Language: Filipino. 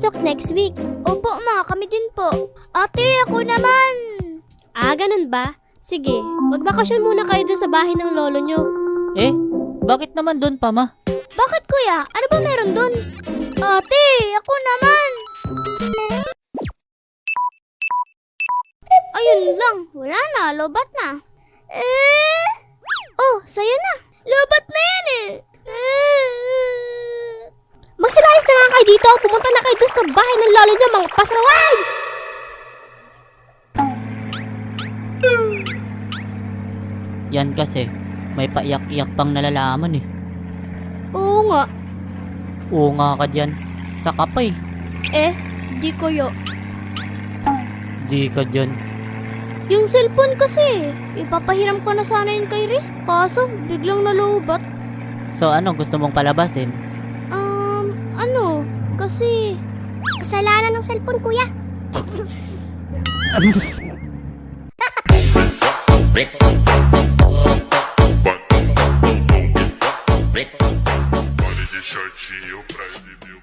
papasok next week. Opo ma, kami din po. Ate, ako naman. Ah, ganun ba? Sige, magbakasyon muna kayo dun sa bahay ng lolo nyo. Eh, bakit naman doon pa, ma? Bakit kuya? Ano ba meron dun? Ate, ako naman. Ayun lang, wala na, lobat na. Oh, sa'yo na. Lobat na yan Magsilayas na nga kayo dito. Pumunta na kayo dun sa bahay ng lolo niyo, mga pasaway! Yan kasi, may paiyak-iyak pang nalalaman eh. Oo nga. Oo nga ka dyan. Saka pa eh. Di kayo. Di ka dyan. Yung cellphone kasi, ipapahiram ko na sana yun kay Riz. Kaso, biglang nalubat. So ano gusto mong palabasin? Ano? Kasi, kasalanan ng cellphone, kuya. Pare de shortinho pra ele, meu.